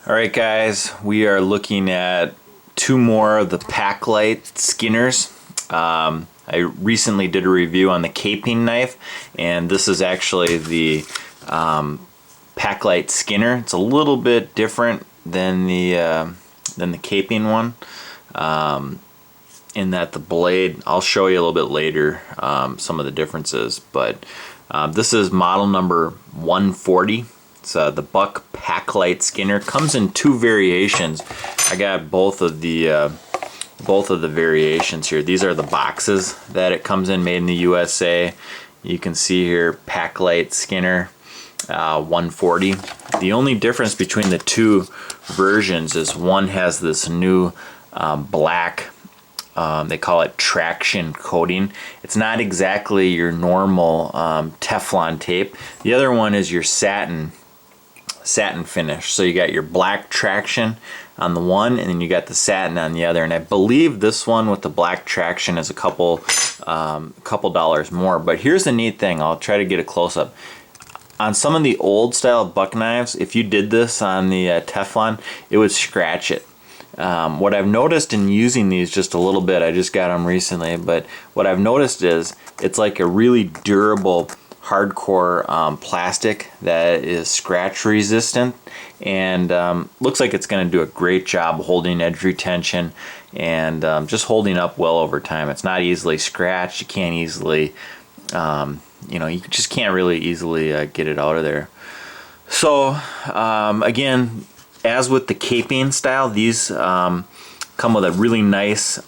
Alright guys, we are looking at two more of the Paklite skinners. I recently did a review on the caping knife, and this is actually the Paklite skinner. It's a little bit different than the caping one, in that the blade, I'll show you a little bit later some of the differences, but this is model number 140. It's the Buck Paklite skinner. Comes in two variations. I got both of the variations here. These are the boxes that it comes in, made in the USA. You can see here Paklite skinner 140. The only difference between the two versions is one has this new black, they call it traction coating. It's not exactly your normal Teflon tape. The other one is your satin finish. So you got your black traction on the one, and then you got the satin on the other. And I believe this one with the black traction is a couple dollars more. But here's the neat thing. I'll try to get a close up. On some of the old style buck knives, if you did this on the Teflon, it would scratch it. What I've noticed in using these just a little bit, I just got them recently, but what I've noticed is it's like a really durable hardcore plastic that is scratch resistant, and looks like it's going to do a great job holding edge retention and just holding up well over time. It's not easily scratched. You can't easily, you just can't really easily get it out of there. So again, as with the caping style, these come with a really nice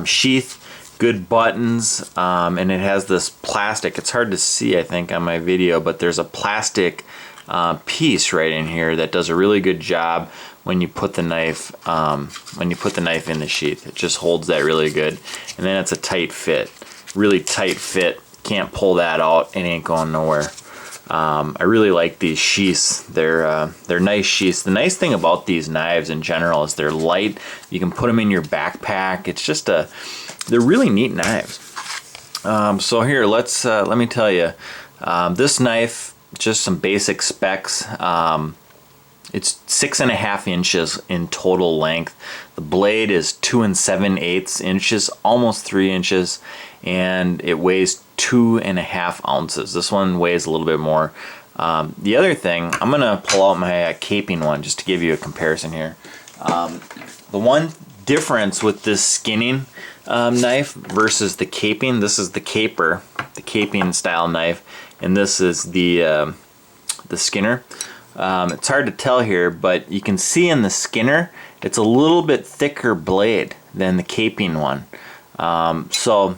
sheath, good buttons, and it has this plastic. It's hard to see, I think, on my video, but there's a plastic piece right in here that does a really good job when you put the knife in the sheath. It just holds that really good, and then it's a tight fit, really tight fit. Can't pull that out. It ain't going nowhere. I really like these sheaths. They're nice sheaths. The nice thing about these knives in general is they're light. You can put them in your backpack. It's just they're really neat knives. So here, let me tell you, this knife, just some basic specs. It's 6.5 inches in total length. The blade is 2 7/8 inches, almost 3 inches, and it weighs 2.5 ounces. This one weighs a little bit more. The other thing, I'm gonna pull out my caping one just to give you a comparison here. The one difference with this skinning knife versus the caping, this is the caper, the caping style knife, and this is the skinner. It's hard to tell here, but you can see in the skinner, it's a little bit thicker blade than the caping one. So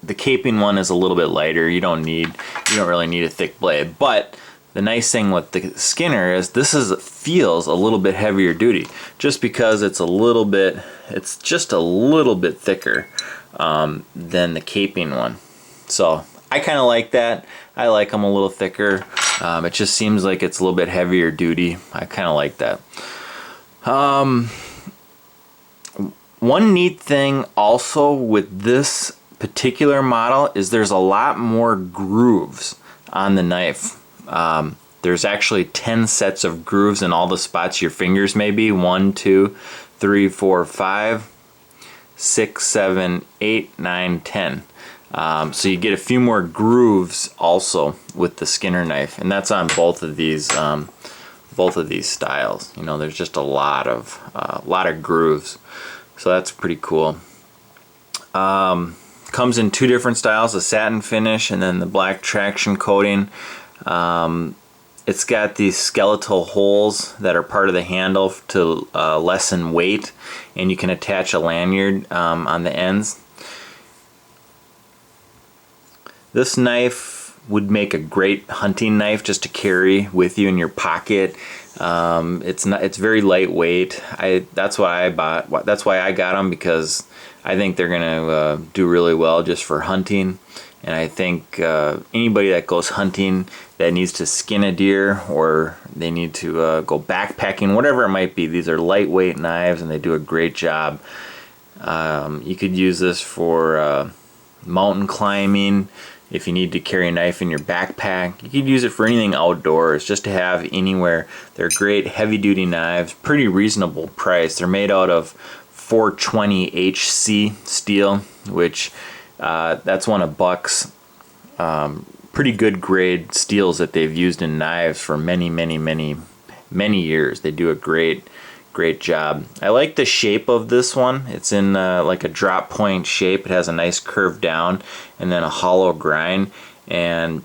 the caping one is a little bit lighter. You don't really need a thick blade. But the nice thing with the skinner is feels a little bit heavier duty, just because it's just a little bit thicker than the caping one. So I kind of like that. I like them a little thicker. It just seems like it's a little bit heavier duty. I kind of like that. One neat thing also with this particular model is there's a lot more grooves on the knife. There's actually 10 sets of grooves in all the spots your fingers may be. 1, 2, 3, 4, 5, 6, 7, 8, 9, 10. So you get a few more grooves also with the skinner knife, and that's on both of these styles. You know, there's just a lot of grooves, so that's pretty cool. Comes in two different styles: a satin finish and then the black traction coating. It's got these skeletal holes that are part of the handle to lessen weight, and you can attach a lanyard on the ends. This knife would make a great hunting knife just to carry with you in your pocket. It's very lightweight. That's why I got them, because I think they're gonna do really well just for hunting. And I think anybody that goes hunting that needs to skin a deer, or they need to go backpacking, whatever it might be, these are lightweight knives and they do a great job. You could use this for mountain climbing. if you need to carry a knife in your backpack. You could use it for anything outdoors, just to have anywhere. They're great heavy-duty knives, pretty reasonable price. They're made out of 420 HC steel, which that's one of Buck's pretty good grade steels that they've used in knives for many years. They do a great job. I like the shape of this one. It's in like a drop point shape. It has a nice curve down and then a hollow grind, and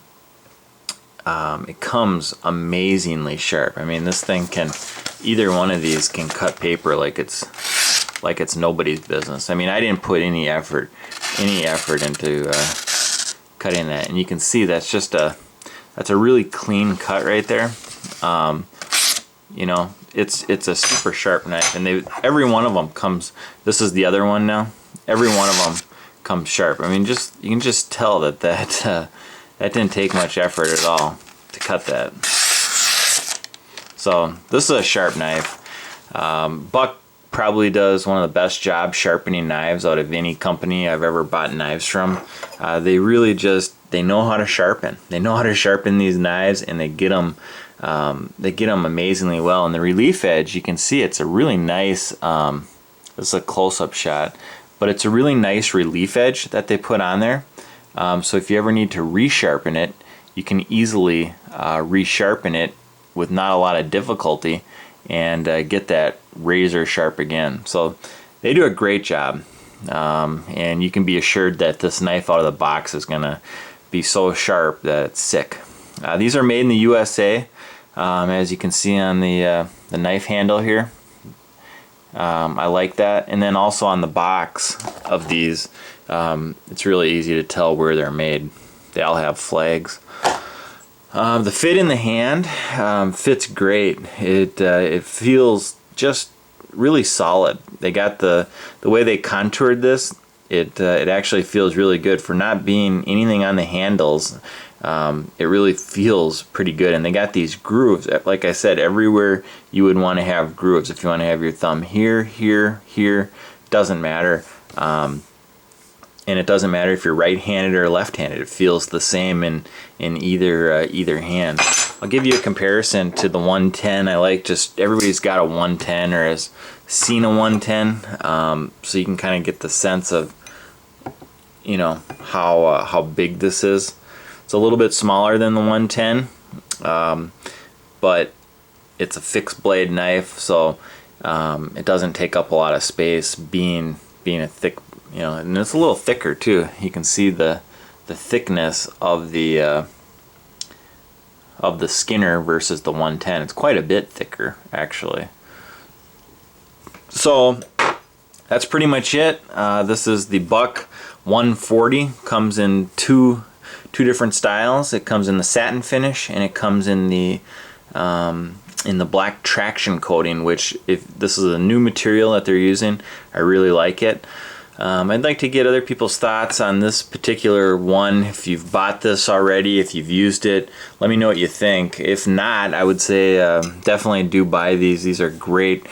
it comes amazingly sharp. I mean, this thing can, either one of these can cut paper like it's nobody's business. I mean, I didn't put any effort into cutting that, and you can see that's a really clean cut right there. You know, it's a super sharp knife, and every one of them comes. This is the other one now. Every one of them comes sharp. I mean, you can just tell that didn't take much effort at all to cut that. So this is a sharp knife. Buck probably does one of the best jobs sharpening knives out of any company I've ever bought knives from. They really they know how to sharpen. They know how to sharpen these knives, and they get them amazingly well. And the relief edge, you can see it's a really nice, this is a close-up shot, but it's a really nice relief edge that they put on there. So if you ever need to resharpen it, you can easily resharpen it with not a lot of difficulty and get that razor sharp again. So they do a great job, and you can be assured that this knife out of the box is gonna be so sharp that it's sick. These are made in the USA, as you can see on the knife handle here. I like that, and then also on the box of these, it's really easy to tell where they're made. They all have flags. The fit in the hand fits great. It feels just really solid. They got the way they contoured this. It actually feels really good for not being anything on the handles. It really feels pretty good, and they got these grooves. Like I said, everywhere you would want to have grooves. If you want to have your thumb here, doesn't matter. And it doesn't matter if you're right-handed or left-handed. It feels the same in either hand. I'll give you a comparison to the 110. I like just everybody's got a 110 or has seen a 110, so you can kind of get the sense of, you know, how big this is. It's a little bit smaller than the 110, but it's a fixed blade knife, so it doesn't take up a lot of space. Being a thick, you know, and it's a little thicker too. You can see the thickness of the Skinner versus the 110. It's quite a bit thicker, actually. So that's pretty much it. This is the Buck 140. Comes in two different styles. It comes in the satin finish, and it comes in the black traction coating, which, if this is a new material that they're using, I really like it. I'd like to get other people's thoughts on this particular one. If you've bought this already, if you've used it, let me know what you think. If not, I would say definitely do buy these. These are great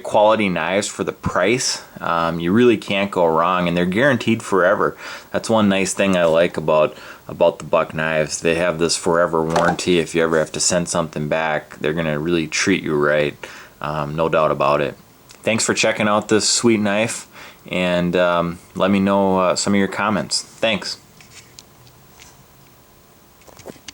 quality knives for the price. You really can't go wrong, and they're guaranteed forever. That's one nice thing I like about the Buck knives. They have this forever warranty. If you ever have to send something back, they're gonna really treat you right. No doubt about it. Thanks for checking out this sweet knife, and let me know some of your comments. Thanks.